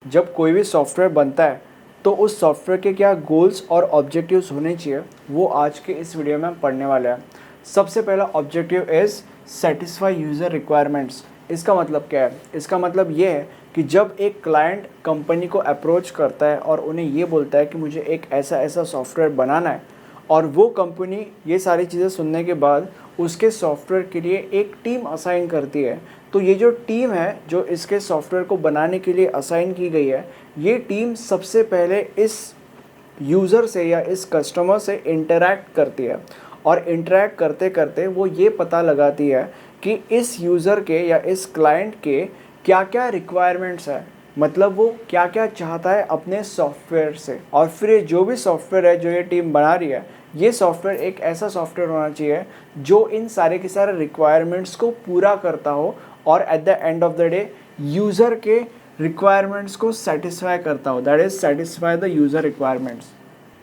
जब कोई भी सॉफ्टवेयर बनता है तो उस सॉफ्टवेयर के क्या गोल्स और ऑब्जेक्टिव्स होने चाहिए वो आज के इस वीडियो में हम पढ़ने वाले हैं। सबसे पहला objective is satisfy user requirements. इसका मतलब क्या है? इसका मतलब ये है कि जब एक क्लाइंट कंपनी को अप्रोच करता है और उन्हें ये बोलता है कि मुझे एक ऐसा ऐसा सॉफ्टवेयर बनाना है और वो कंपनी ये सारी चीज़ें सुनने के बाद उसके सॉफ्टवेयर के लिए एक टीम असाइन करती है, तो ये जो टीम है जो इसके सॉफ्टवेयर को बनाने के लिए असाइन की गई है, ये टीम सबसे पहले इस यूज़र से या इस कस्टमर से इंटरैक्ट करती है और इंटरैक्ट करते करते वो ये पता लगाती है कि इस यूज़र के या इस क्लाइंट के क्या क्या रिक्वायरमेंट्स है, मतलब वो क्या क्या चाहता है अपने सॉफ्टवेयर से। और फिर ये जो भी सॉफ्टवेयर है जो ये टीम बना रही है, ये सॉफ्टवेयर एक ऐसा सॉफ्टवेयर होना चाहिए जो इन सारे के सारे रिक्वायरमेंट्स को पूरा करता हो और at the end of the day user के रिक्वायरमेंट्स को सेटिस्फाई करता हो, that is satisfy the user requirements.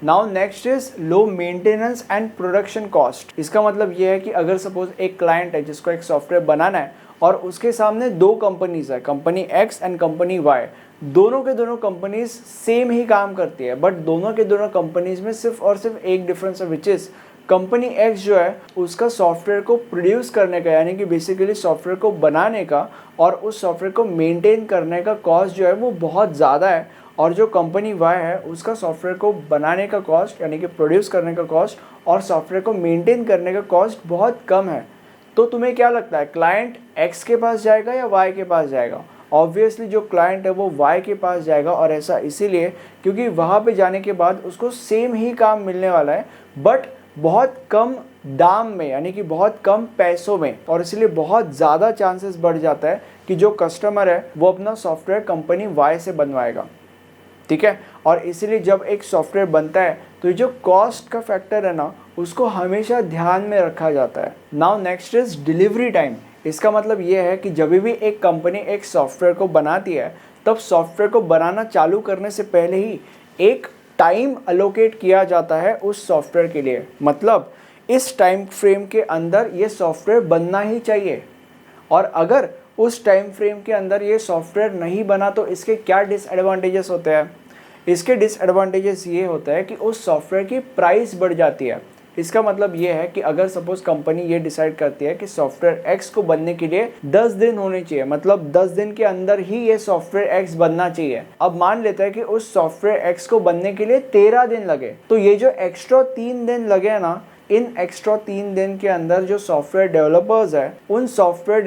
Now next is low maintenance and production cost. इसका मतलब ये है कि अगर सपोज एक क्लाइंट है जिसको एक सॉफ्टवेयर बनाना है और उसके सामने दो कंपनीज है, company X and company Y. दोनों के दोनों कंपनीज सेम ही काम करती है, बट दोनों के दोनों कंपनीज में सिर्फ और सिर्फ एक डिफरेंस है, विच इज़ कंपनी एक्स जो है उसका सॉफ्टवेयर को प्रोड्यूस करने का यानी कि बेसिकली सॉफ्टवेयर को बनाने का और उस सॉफ्टवेयर को मेंटेन करने का कॉस्ट जो है वो बहुत ज़्यादा है, और जो कंपनी वाई है उसका सॉफ्टवेयर को बनाने का कॉस्ट यानी कि प्रोड्यूस करने का कॉस्ट और सॉफ्टवेयर को मेंटेन करने का कॉस्ट बहुत कम है। तो तुम्हें क्या लगता है, क्लाइंट एक्स के पास जाएगा या वाई के पास जाएगा? ऑब्वियसली जो क्लाइंट है वो वाई के पास जाएगा, और ऐसा इसीलिए क्योंकि वहाँ पे जाने के बाद उसको सेम ही काम मिलने वाला है बट बहुत कम दाम में यानी कि बहुत कम पैसों में, और इसलिए बहुत ज़्यादा चांसेस बढ़ जाता है कि जो कस्टमर है वो अपना सॉफ्टवेयर कंपनी वाई से बनवाएगा। ठीक है, और इसीलिए जब एक सॉफ्टवेयर बनता है तो ये जो कॉस्ट का फैक्टर है ना उसको हमेशा ध्यान में रखा जाता है। Now next is delivery time. इसका मतलब ये है कि जब भी एक कंपनी एक सॉफ्टवेयर को बनाती है तब सॉफ्टवेयर को बनाना चालू करने से पहले ही एक टाइम अलोकेट किया जाता है उस सॉफ्टवेयर के लिए, मतलब इस टाइम फ्रेम के अंदर ये सॉफ्टवेयर बनना ही चाहिए। और अगर उस टाइम फ्रेम के अंदर ये सॉफ्टवेयर नहीं बना तो इसके क्या डिसएडवांटेजेस होते हैं? इसके डिसएडवांटेजेस ये होता है कि उस सॉफ्टवेयर की प्राइस बढ़ जाती है। इसका मतलब ये है कि अगर सपोज कंपनी ये डिसाइड करती है कि सॉफ्टवेयर एक्स को बनने के लिए 10 दिन होने चाहिए, मतलब 10 दिन के अंदर ही ये सॉफ्टवेयर एक्स बनना चाहिए। अब मान लेते हैं कि उस सॉफ्टवेयर एक्स को बनने के लिए 13 दिन लगे, तो ये जो एक्स्ट्रा 3 दिन लगे ना, इन एक्स्ट्रा 3 दिन के अंदर जो सॉफ्टवेयर डेवलपर्स है उन सॉफ्टवेयर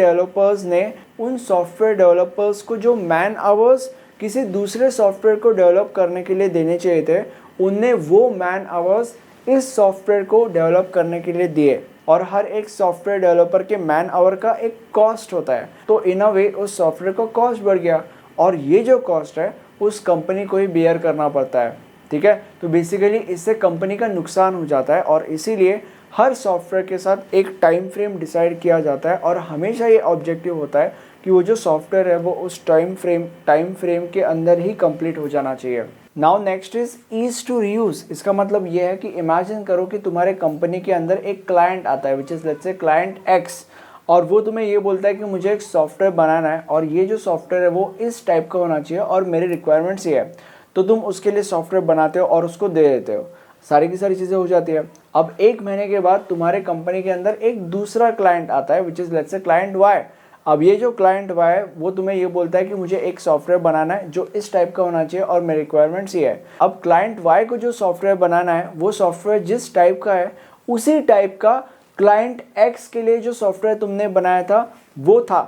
डेवलपर्स को जो मैन आवर्स किसी दूसरे सॉफ्टवेयर को डेवलप करने के लिए देने चाहिए थे, उनने वो मैन आवर्स इस सॉफ्टवेयर को डेवलप करने के लिए दिए। और हर एक सॉफ्टवेयर डेवलपर के मैन आवर का एक कॉस्ट होता है, तो इन अ वे उस सॉफ्टवेयर का कॉस्ट बढ़ गया और ये जो कॉस्ट है उस कंपनी को ही बेयर करना पड़ता है। ठीक है, तो बेसिकली इससे कंपनी का नुकसान हो जाता है, और इसीलिए हर सॉफ्टवेयर के साथ एक टाइम फ्रेम डिसाइड किया जाता है और हमेशा ये ऑब्जेक्टिव होता है कि वो जो सॉफ्टवेयर है वो उस टाइम फ्रेम के अंदर ही कंप्लीट हो जाना चाहिए। Now next is ease to reuse. इसका मतलब ये है कि इमेजिन करो कि तुम्हारे कंपनी के अंदर एक क्लाइंट आता है which is let's say client x, और वो तुम्हें ये बोलता है कि मुझे एक सॉफ्टवेयर बनाना है और ये जो सॉफ्टवेयर है वो इस टाइप का होना चाहिए और मेरे रिक्वायरमेंट्स ये है, तो तुम उसके लिए सॉफ्टवेयर बनाते हो और उसको दे देते हो, सारी की सारी चीज़ें हो जाती है। अब 1 महीने के बाद तुम्हारे कंपनी के अंदर एक दूसरा क्लाइंट आता है which is let's say client Y. अब ये जो क्लाइंट वाई है वो तुम्हें ये बोलता है कि मुझे एक सॉफ्टवेयर बनाना है जो इस टाइप का होना चाहिए और मेरे रिक्वायरमेंट्स ये है। अब क्लाइंट वाई को जो सॉफ्टवेयर बनाना है वो सॉफ्टवेयर जिस टाइप का है उसी टाइप का क्लाइंट एक्स के लिए जो सॉफ्टवेयर तुमने बनाया था वो था।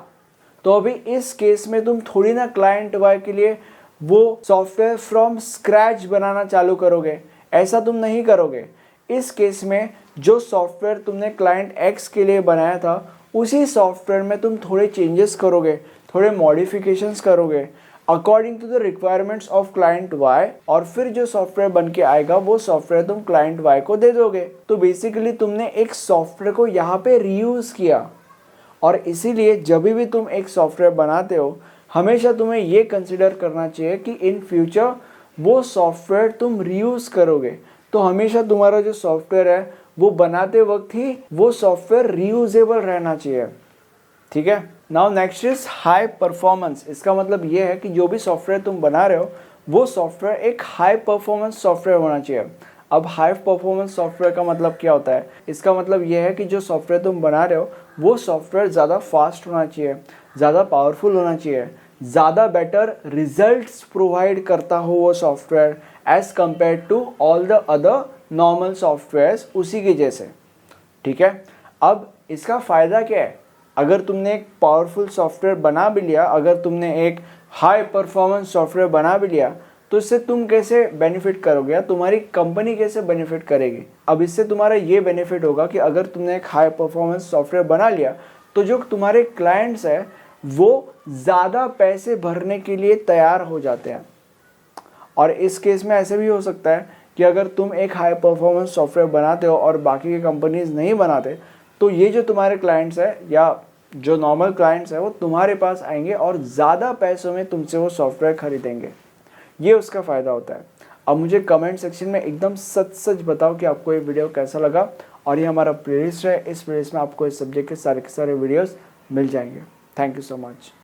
तो अभी इस केस में तुम थोड़ी ना क्लाइंट वाई के लिए वो सॉफ्टवेयर फ्रॉम स्क्रैच बनाना चालू करोगे, ऐसा तुम नहीं करोगे। इस केस में जो सॉफ्टवेयर तुमने क्लाइंट एक्स के लिए बनाया था उसी सॉफ्टवेयर में तुम थोड़े चेंजेस करोगे, थोड़े मॉडिफिकेशंस करोगे according to the requirements of client Y, और फिर जो सॉफ्टवेयर बन के आएगा वो सॉफ्टवेयर तुम क्लाइंट वाई को दे दोगे। तो बेसिकली तुमने एक सॉफ्टवेयर को यहाँ पे रीयूज़ किया, और इसीलिए जब भी तुम एक सॉफ्टवेयर बनाते हो हमेशा तुम्हें ये कंसिडर करना चाहिए कि इन फ्यूचर वो सॉफ्टवेयर तुम रीयूज़ करोगे, तो हमेशा तुम्हारा जो सॉफ्टवेयर है वो बनाते वक्त ही वो सॉफ्टवेयर रीयूजेबल रहना चाहिए। ठीक है, now next is high performance. इसका मतलब ये है कि जो भी सॉफ्टवेयर तुम बना रहे हो वो सॉफ्टवेयर एक हाई परफॉर्मेंस सॉफ्टवेयर होना चाहिए। अब हाई परफॉर्मेंस सॉफ्टवेयर का मतलब क्या होता है? इसका मतलब ये है कि जो सॉफ्टवेयर तुम बना रहे हो वो सॉफ्टवेयर ज़्यादा फास्ट होना चाहिए, ज़्यादा पावरफुल होना चाहिए, ज़्यादा बेटर रिजल्ट्स प्रोवाइड करता हो वो software as compare to all the other normal softwares उसी के जैसे। ठीक है, अब इसका फ़ायदा क्या है? अगर तुमने एक पावरफुल सॉफ्टवेयर बना भी लिया, अगर तुमने एक हाई परफॉर्मेंस सॉफ्टवेयर बना भी लिया, तो इससे तुम कैसे बेनिफिट करोगे या तुम्हारी कंपनी कैसे बेनिफिट करेगी? अब इससे तुम्हारा ये बेनिफिट होगा कि अगर तुमने एक हाई परफॉर्मेंस सॉफ्टवेयर बना लिया तो जो तुम्हारे क्लाइंट्स हैं वो ज़्यादा पैसे भरने के लिए तैयार हो जाते हैं। और इस केस में ऐसे भी हो सकता है कि अगर तुम एक हाई परफॉर्मेंस सॉफ्टवेयर बनाते हो और बाकी की कंपनीज नहीं बनाते, तो ये जो तुम्हारे क्लाइंट्स हैं या जो नॉर्मल क्लाइंट्स हैं वो तुम्हारे पास आएंगे और ज़्यादा पैसों में तुमसे वो सॉफ्टवेयर खरीदेंगे। ये उसका फ़ायदा होता है। अब मुझे कमेंट सेक्शन में एकदम सच सच बताओ कि आपको ये वीडियो कैसा लगा। और ये हमारा प्लेलिस्ट है, इस प्लेलिस्ट में आपको इस सब्जेक्ट के सारे वीडियोस मिल जाएंगे। Thank you so much.